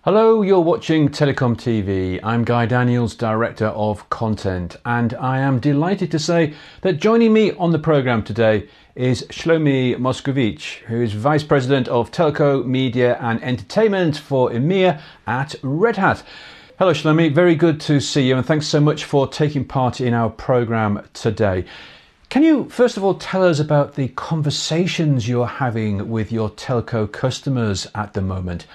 Hello, you're watching TelecomTV. I'm Guy Daniels, Director of Content, and I am delighted to say that joining me on the programme today is Shlomi Moscovici, who is Vice President of Telco, Media and Entertainment for EMEA at Red Hat. Hello Shlomi, very good to see you and thanks so much for taking part in our programme today. Can you first of all tell us about the conversations you're having with your telco customers at the moment?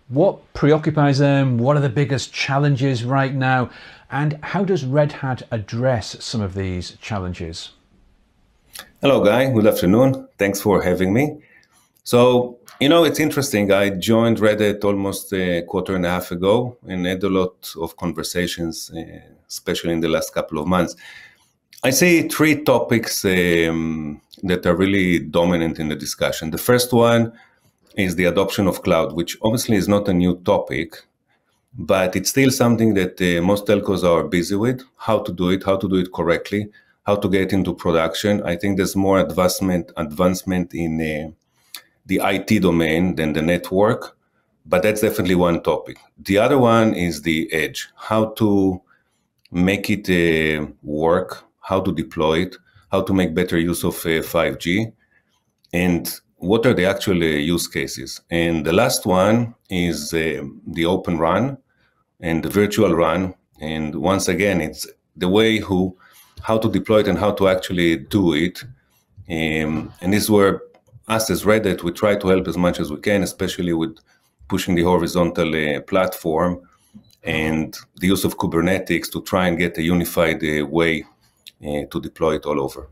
What preoccupies them? What are the biggest challenges right now? And how does Red Hat address some of these challenges? Hello, Guy. Good afternoon. Thanks for having me. So, it's interesting. I joined Red Hat almost a quarter and a half ago and had a lot of conversations, especially in the last couple of months. I see three topics that are really dominant in the discussion. The first one is the adoption of cloud, which obviously is not a new topic, but it's still something that most telcos are busy with, how to do it correctly, how to get into production. I think there's more advancement in the IT domain than the network, but that's definitely one topic. The other one is the edge, how to make it work, how to deploy it, how to make better use of 5G, and what are the actual use cases? And the last one is the open run and the virtual run. And once again, it's the way how to deploy it and how to actually do it. And this is where us as Red Hat, we try to help as much as we can, especially with pushing the horizontal platform and the use of Kubernetes to try and get a unified way to deploy it all over.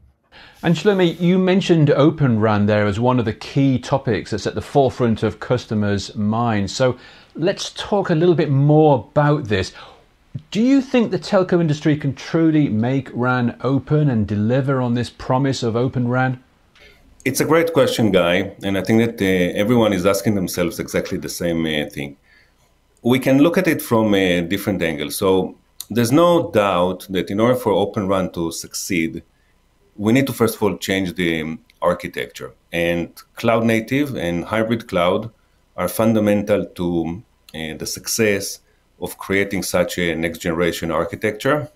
And Shlomi, you mentioned Open RAN there as one of the key topics that's at the forefront of customers' minds. So let's talk a little bit more about this. Do you think the telco industry can truly make RAN open and deliver on this promise of Open RAN? It's a great question, Guy, and I think that everyone is asking themselves exactly the same thing. We can look at it from a different angle. So there's no doubt that in order for Open RAN to succeed, we need to first of all change the architecture, and cloud native and hybrid cloud are fundamental to the success of creating such a next generation architecture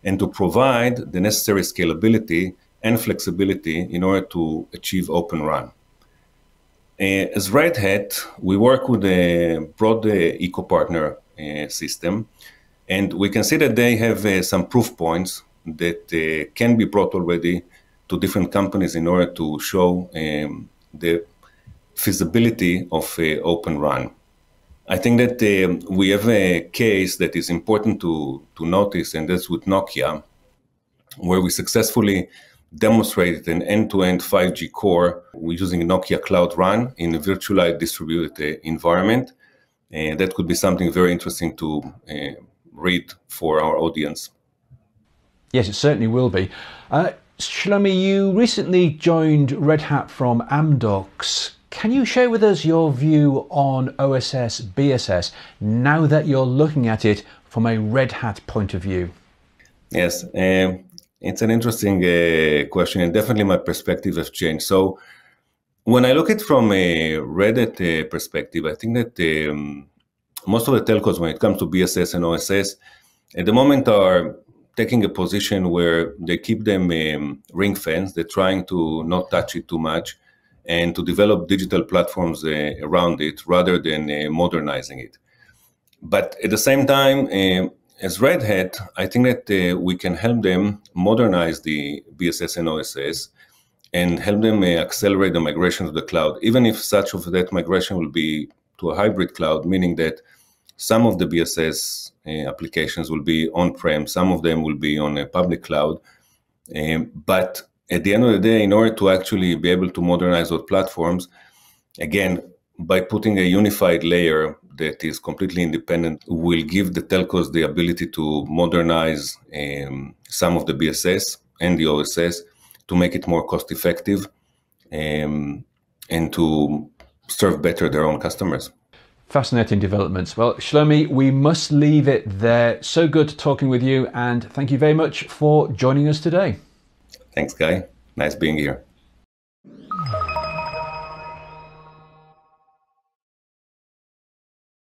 and to provide the necessary scalability and flexibility in order to achieve Open RAN. As Red Hat, we work with a broad eco-partner system, and we can see that they have some proof points that can be brought already to different companies in order to show the feasibility of Open RAN. I think that we have a case that is important to notice, and that's with Nokia, where we successfully demonstrated an end-to-end 5G core using Nokia Cloud RAN in a virtualized distributed environment. And that could be something very interesting to read for our audience. Yes, it certainly will be. Shlomi, you recently joined Red Hat from Amdocs. Can you share with us your view on OSS BSS now that you're looking at it from a Red Hat point of view? Yes, it's an interesting question, and definitely my perspective has changed. So when I look at it from a Red Hat perspective, I think that most of the telcos, when it comes to BSS and OSS, at the moment are taking a position where they keep them ring fenced. They're trying to not touch it too much and to develop digital platforms around it rather than modernizing it. But at the same time, as Red Hat, I think that we can help them modernize the BSS and OSS and help them accelerate the migration to the cloud, even if such of that migration will be to a hybrid cloud, meaning that some of the BSS applications will be on-prem, some of them will be on a public cloud. But at the end of the day, in order to actually be able to modernize those platforms, again, by putting a unified layer that is completely independent, will give the telcos the ability to modernize some of the BSS and the OSS to make it more cost-effective and to serve better their own customers. Fascinating developments. Well, Shlomi, we must leave it there. So good talking with you, and thank you very much for joining us today. Thanks, Guy. Nice being here.